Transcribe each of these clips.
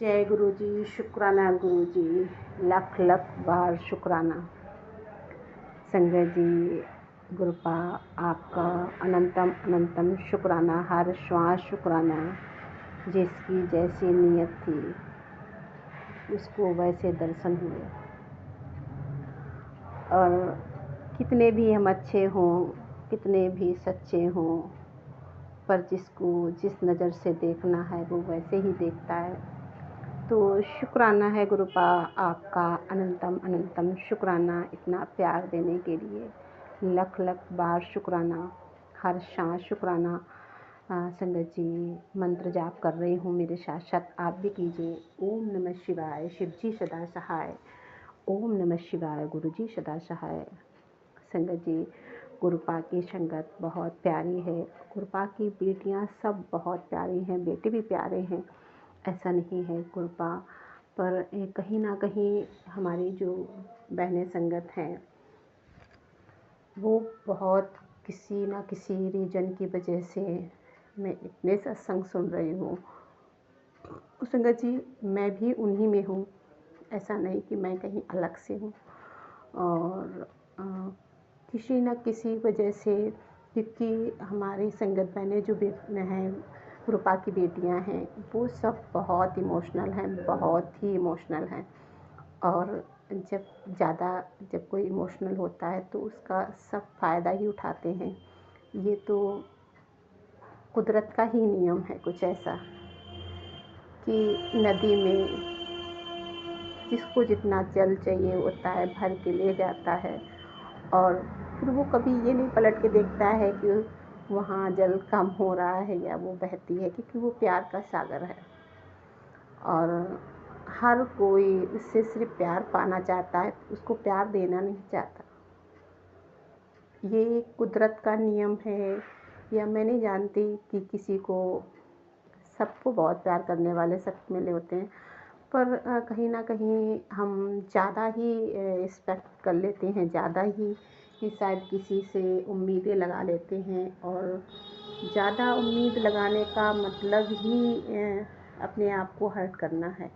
जय गुरु जी, शुक्राना गुरु जी, लख लख बार शुक्राना। संगत जी, गुरुपा आपका अनंतम अनंतम शुक्राना, हर श्वास शुक्राना। जिसकी जैसी नीयत थी उसको वैसे दर्शन हुए। और कितने भी हम अच्छे हों, कितने भी सच्चे हों, पर जिसको जिस नज़र से देखना है वो वैसे ही देखता है। तो शुक्राना है गुरुपा आपका अनंतम अनंतम शुक्राना, इतना प्यार देने के लिए लख लख बार शुक्राना, हर सांस शुक्राना। संगत जी, मंत्र जाप कर रही हूँ, मेरे साथ साथ आप भी कीजिए। ओम नमः शिवाय, शिव जी सदा सहाय। ओम नमः शिवाय, गुरु जी सदा सहाय। संगत जी, गुरुपा की संगत बहुत प्यारी है। गुरुपा की बेटियाँ सब बहुत प्यारी हैं, बेटे भी प्यारे हैं, ऐसा नहीं है गुरुपा। पर कहीं ना कहीं हमारी जो बहनें संगत हैं वो बहुत किसी ना किसी रीजन की वजह से मैं इतने सत्संग सुन रही हूँ। संगत जी, मैं भी उन्हीं में हूँ, ऐसा नहीं कि मैं कहीं अलग से हूँ। और किसी न किसी वजह से, क्योंकि हमारी संगत बहनें जो हैं, गुरुपा की बेटियां हैं, वो सब बहुत इमोशनल हैं, बहुत ही इमोशनल हैं। और जब कोई इमोशनल होता है तो उसका सब फ़ायदा ही उठाते हैं। ये तो कुदरत का ही नियम है कुछ ऐसा कि नदी में जिसको जितना जल चाहिए होता है भर के ले जाता है, और फिर वो कभी ये नहीं पलट के देखता है कि वहाँ जल कम हो रहा है या वो बहती है, क्योंकि वो प्यार का सागर है। और हर कोई उससे सिर्फ प्यार पाना चाहता है, उसको प्यार देना नहीं चाहता। ये कुदरत का नियम है, या मैं नहीं जानती कि किसी को, सबको बहुत प्यार करने वाले सब मिले होते हैं, पर कहीं ना कहीं हम ज़्यादा ही एक्सपेक्ट कर लेते हैं, ज़्यादा ही कि शायद किसी से उम्मीदें लगा लेते हैं। और ज़्यादा उम्मीद लगाने का मतलब ही अपने आप को हर्ट करना है।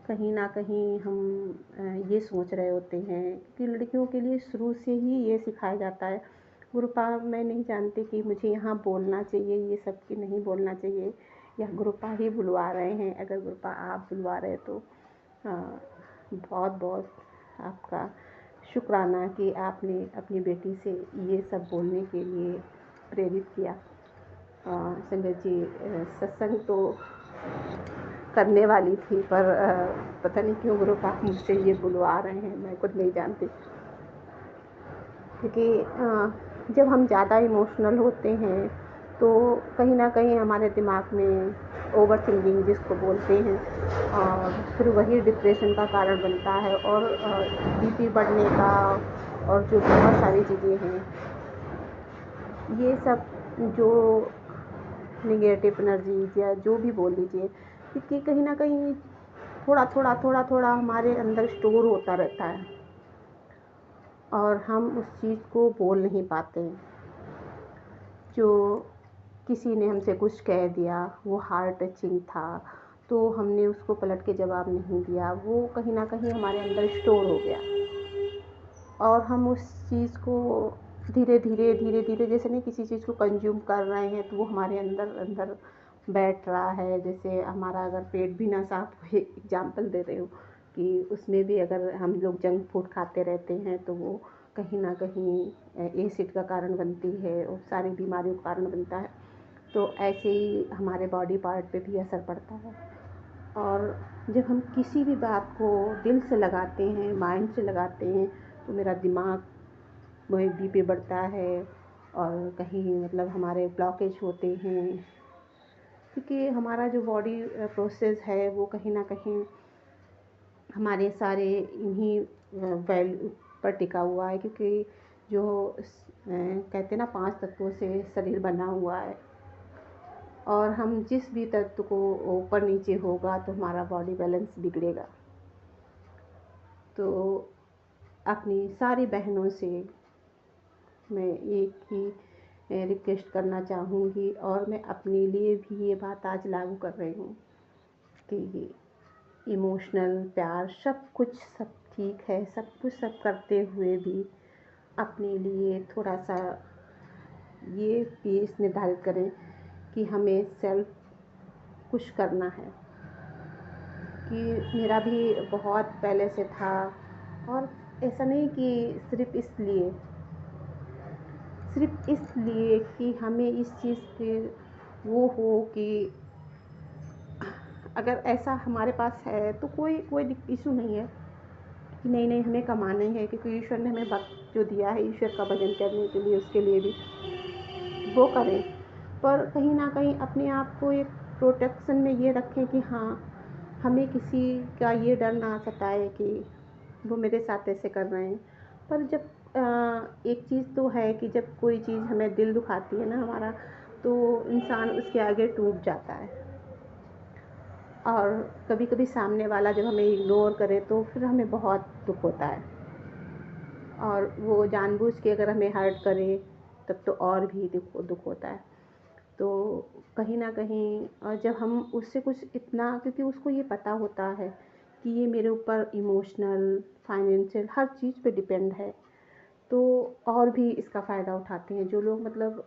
कहीं ना कहीं हम ये सोच रहे होते हैं कि लड़कियों के लिए शुरू से ही ये सिखाया जाता है। गुरुपा मैं नहीं जानती कि मुझे यहाँ बोलना चाहिए ये सब कि नहीं बोलना चाहिए, या गुरुपा ही बुलवा रहे हैं। अगर गुरुपा आप बुलवा रहे तो बहुत बहुत आपका शुक्राना कि आपने अपनी बेटी से ये सब बोलने के लिए प्रेरित किया। संगत जी, सत्संग तो करने वाली थी, पर पता नहीं क्यों गुरुपा मुझसे ये बुलवा रहे हैं, मैं खुद नहीं जानती। क्योंकि जब हम ज़्यादा इमोशनल होते हैं तो कहीं ना कहीं हमारे दिमाग में ओवर थिंकिंग जिसको बोलते हैं, और फिर वही डिप्रेशन का कारण बनता है, और बीपी बढ़ने का, और जो बहुत सारी चीज़ें हैं, ये सब जो निगेटिव एनर्जीज या जो भी बोल लीजिए, क्योंकि कहीं ना कहीं थोड़ा हमारे अंदर स्टोर होता रहता है और हम उस चीज़ को बोल नहीं पाते। जो किसी ने हमसे कुछ कह दिया, वो हार्ट टचिंग था, तो हमने उसको पलट के जवाब नहीं दिया, वो कहीं ना कहीं हमारे अंदर स्टोर हो गया, और हम उस चीज़ को धीरे धीरे जैसे नहीं किसी चीज़ को कंज्यूम कर रहे हैं, तो वो हमारे अंदर अंदर बैठ रहा है। जैसे हमारा अगर पेट भी ना साफ हो, एग्जाम्पल दे रही हूँ, कि उसमें भी अगर हम लोग जंक फूड खाते रहते हैं तो वो कहीं ना कहीं एसिड का कारण बनती है और सारी बीमारियों का कारण बनता है। तो ऐसे ही हमारे बॉडी पार्ट पे भी असर पड़ता है। और जब हम किसी भी बात को दिल से लगाते हैं, माइंड से लगाते हैं, तो मेरा दिमाग वही बीपी बढ़ता है, और कहीं मतलब हमारे ब्लॉकेज होते हैं, क्योंकि हमारा जो बॉडी प्रोसेस है वो कहीं ना कहीं हमारे सारे इन्हीं वैल्यू पर टिका हुआ है। क्योंकि जो कहते हैं ना, 5 तत्वों से शरीर बना हुआ है, और हम जिस भी तत्व को ऊपर नीचे होगा तो हमारा बॉडी बैलेंस बिगड़ेगा। तो अपनी सारी बहनों से मैं एक ही रिक्वेस्ट करना चाहूँगी, और मैं अपने लिए भी ये बात आज लागू कर रही हूँ कि इमोशनल प्यार सब ठीक है, सब करते हुए भी अपने लिए थोड़ा सा ये पीस निर्धारित करें कि हमें सेल्फ कुछ करना है। कि मेरा भी बहुत पहले से था, और ऐसा नहीं कि सिर्फ इसलिए कि हमें इस चीज़ पे वो हो कि अगर ऐसा हमारे पास है तो कोई इशू नहीं है कि नहीं हमें कमाना ही है, क्योंकि ईश्वर ने हमें वक्त जो दिया है ईश्वर का भजन करने के लिए, उसके लिए भी वो करें। पर कहीं ना कहीं अपने आप को एक प्रोटेक्शन में ये रखें कि हाँ, हमें किसी का ये डर ना सताए कि वो मेरे साथ ऐसे कर रहे हैं। पर जब एक चीज़ तो है कि जब कोई चीज़ हमें दिल दुखाती है ना हमारा, तो इंसान उसके आगे टूट जाता है। और कभी कभी सामने वाला जब हमें इग्नोर करे तो फिर हमें बहुत दुख होता है, और वो जानबूझ के अगर हमें हर्ट करे तब तो और भी दुख होता है। तो कहीं ना कहीं जब हम उससे कुछ इतना, क्योंकि उसको ये पता होता है कि ये मेरे ऊपर इमोशनल, फाइनेंशियल हर चीज़ पे डिपेंड है, तो और भी इसका फ़ायदा उठाते हैं जो लोग मतलब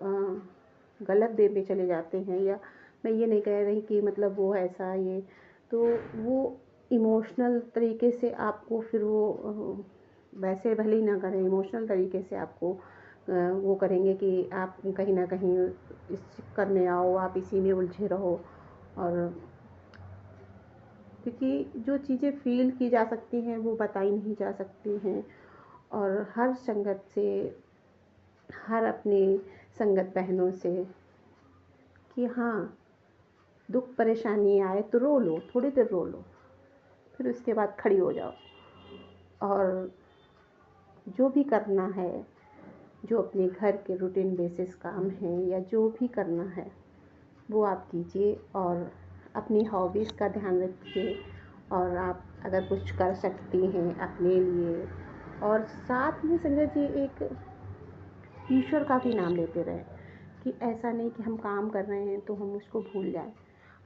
गलत वे में चले जाते हैं। या मैं ये नहीं कह रही कि मतलब वो ऐसा ये, तो वो इमोशनल तरीके से आपको फिर वो वैसे भले ही ना करें, इमोशनल तरीके से आपको वो करेंगे कि आप कहीं ना कहीं इस चक्कर में आओ, आप इसी में उलझे रहो। और क्योंकि जो चीज़ें फील की जा सकती हैं वो बताई नहीं जा सकती हैं, और हर संगत से, हर अपनी संगत बहनों से कि हाँ, दुख परेशानी आए तो रो लो, थोड़ी देर रो लो, फिर उसके बाद खड़ी हो जाओ, और जो भी करना है, जो अपने घर के रूटीन बेसिस काम है या जो भी करना है वो आप कीजिए, और अपनी हॉबीज़ का ध्यान रखिए। और आप अगर कुछ कर सकती हैं अपने लिए, और साथ में संगत जी एक ईश्वर का भी नाम लेते रहें, कि ऐसा नहीं कि हम काम कर रहे हैं तो हम उसको भूल जाएं।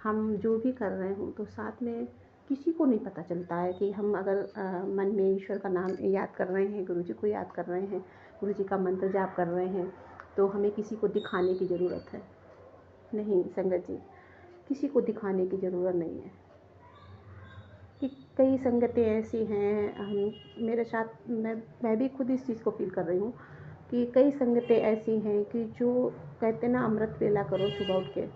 हम जो भी कर रहे हों तो साथ में किसी को नहीं पता चलता है कि हम अगर मन में ईश्वर का नाम याद कर रहे हैं, गुरु जी को याद कर रहे हैं, गुरु जी का मंत्र जाप कर रहे हैं, तो हमें किसी को दिखाने की ज़रूरत है नहीं संगत जी, किसी को दिखाने की ज़रूरत नहीं है। कि कई संगतें ऐसी हैं, हम मेरे साथ मैं भी खुद इस चीज़ को फील कर रही हूँ कि कई संगतें ऐसी हैं कि जो कहते ना अमृत वेला करो सुबह उठ के,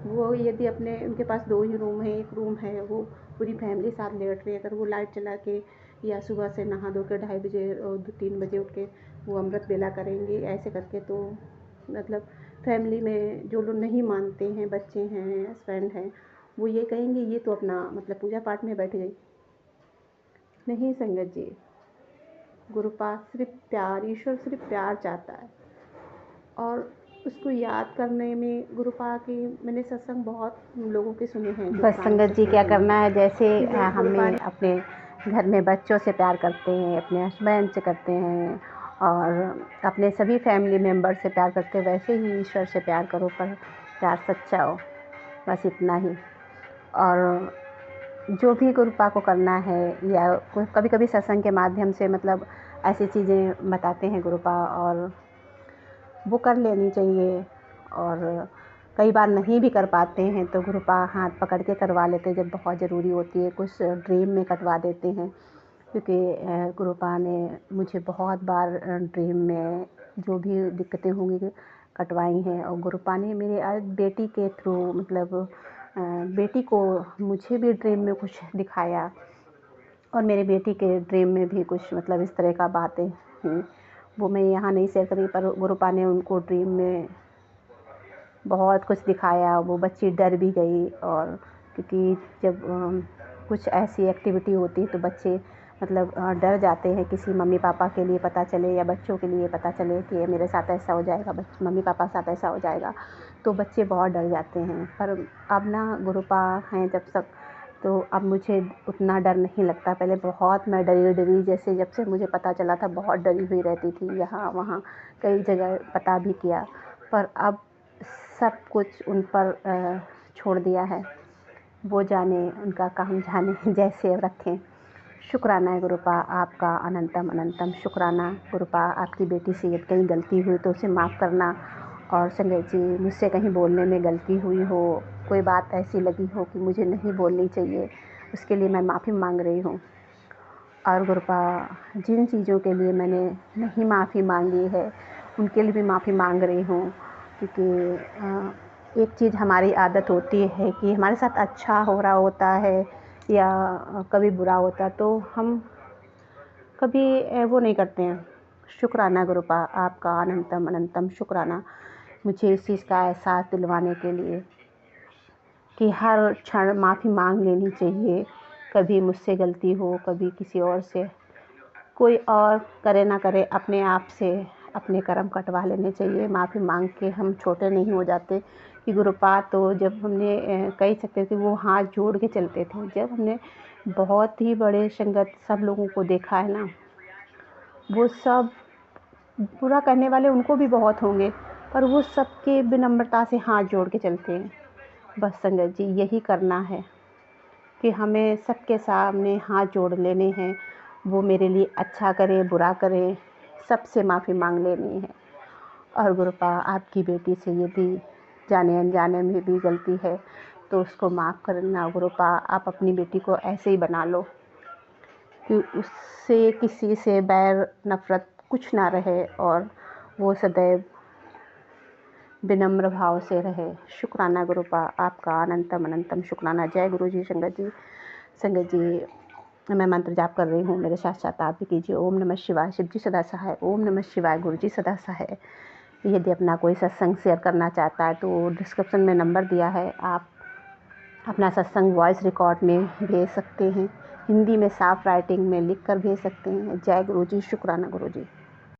वो यदि अपने उनके पास 2 ही रूम है, एक रूम है वो पूरी फैमिली साथ लेट रही है, अगर वो लाइट चला के या सुबह से नहा धो के 2:30 बजे और 3 बजे उठ के वो अमृत वेला करेंगे ऐसे करके, तो मतलब फैमिली में जो लोग नहीं मानते हैं, बच्चे हैं, हस्बैंड हैं, वो ये कहेंगे ये तो अपना मतलब पूजा पाठ में बैठ गई। नहीं संगत जी, गुरुपाद सिर्फ प्यार, ईश्वर सिर्फ प्यार चाहता है, और उसको याद करने में गुरुपा की मैंने सत्संग बहुत लोगों के सुने हैं। बस संगत जी क्या करना है, जैसे हमें गुरुपा अपने घर में बच्चों से प्यार करते हैं, अपने हस्बैंड से करते हैं, और अपने सभी फैमिली मेम्बर से प्यार करते हैं, वैसे ही ईश्वर से प्यार करो, पर प्यार सच्चा हो, बस इतना ही। और जो भी गुरुपा को करना है, या कभी कभी सत्संग के माध्यम से मतलब ऐसी चीज़ें बताते हैं गुरुपा, और वो कर लेनी चाहिए। और कई बार नहीं भी कर पाते हैं तो गुरुपा हाथ पकड़ के करवा लेते हैं, जब बहुत ज़रूरी होती है, कुछ ड्रीम में कटवा देते हैं, क्योंकि गुरुपा ने मुझे बहुत बार ड्रीम में जो भी दिक्कतें होंगी कटवाई हैं। और गुरुपा ने मेरे बेटी के थ्रू मतलब बेटी को मुझे भी ड्रीम में कुछ दिखाया, और मेरे बेटी के ड्रीम में भी कुछ मतलब इस तरह का बातें हुई, वो मैं यहाँ नहीं शेयर करी, पर गुरुपा ने उनको ड्रीम में बहुत कुछ दिखाया। वो बच्ची डर भी गई, और क्योंकि जब कुछ ऐसी एक्टिविटी होती तो बच्चे मतलब डर जाते हैं, किसी मम्मी पापा के लिए पता चले या बच्चों के लिए पता चले कि मेरे साथ ऐसा हो जाएगा, मम्मी पापा के साथ ऐसा हो जाएगा, तो बच्चे बहुत डर जाते हैं। पर अब ना गुरुपा हैं जब तक, तो अब मुझे उतना डर नहीं लगता। पहले बहुत मैं डरी जैसे, जब से मुझे पता चला था बहुत डरी हुई रहती थी, यहाँ वहाँ कई जगह पता भी किया, पर अब सब कुछ उन पर छोड़ दिया है। वो जाने, उनका काम जाने, जैसे रखें। शुक्राना है गुरुपा आपका अनंतम अनंतम शुक्राना। गुरुपा आपकी बेटी से यदि कहीं गलती हुई तो उसे माफ़ करना। और संगत जी, मुझसे कहीं बोलने में गलती हुई हो, कोई बात ऐसी लगी हो कि मुझे नहीं बोलनी चाहिए, उसके लिए मैं माफ़ी मांग रही हूँ। और गुरुपा जिन चीज़ों के लिए मैंने नहीं माफ़ी मांगी है उनके लिए भी माफ़ी मांग रही हूँ, क्योंकि एक चीज़ हमारी आदत होती है कि हमारे साथ अच्छा हो रहा होता है या कभी बुरा होता तो हम कभी वो नहीं करते हैं। शुक्राना गुरुपा आपका अनंतम अनंतम शुक्राना, मुझे इस चीज़ का एहसास दिलवाने के लिए कि हर क्षण माफ़ी मांग लेनी चाहिए। कभी मुझसे गलती हो, कभी किसी और से, कोई और करे ना करे, अपने आप से अपने कर्म कटवा लेने चाहिए। माफ़ी मांग के हम छोटे नहीं हो जाते। कि गुरुपा तो जब हमने कह सकते थे वो हाथ जोड़ के चलते थे, जब हमने बहुत ही बड़े संगत सब लोगों को देखा है ना, वो सब बुरा करने वाले उनको भी बहुत होंगे, पर वो सबके विनम्रता से हाथ जोड़ के चलते हैं। बस संगत जी, यही करना है कि हमें सबके सामने हाथ जोड़ लेने हैं। वो मेरे लिए अच्छा करे बुरा करे, सबसे माफ़ी मांग लेनी है। और गुरुपा आपकी बेटी से यदि जाने अनजाने में भी गलती है तो उसको माफ़ करना। गुरुपा आप अपनी बेटी को ऐसे ही बना लो कि उससे किसी से बैर नफ़रत कुछ ना रहे और वो सदैव विनम्र भाव से रहे। शुक्राना गुरुपा आपका अनंतम अनंतम शुक्राना। जय गुरु जी। संगत जी, मैं मंत्र जाप कर रही हूँ, मेरे साथ साथ आप भी कीजिए। ओम नमः शिवाय। शिव जी सदा सहाय। ओम नमः शिवाय। गुरु जी सदा सहाय। यदि अपना कोई सत्संग शेयर करना चाहता है तो डिस्क्रिप्शन में नंबर दिया है, आप अपना सत्संग वॉइस रिकॉर्ड में भेज सकते हैं, हिंदी में साफ राइटिंग में लिख कर भेज सकते हैं। जय गुरु जी। शुक्राना गुरु जी।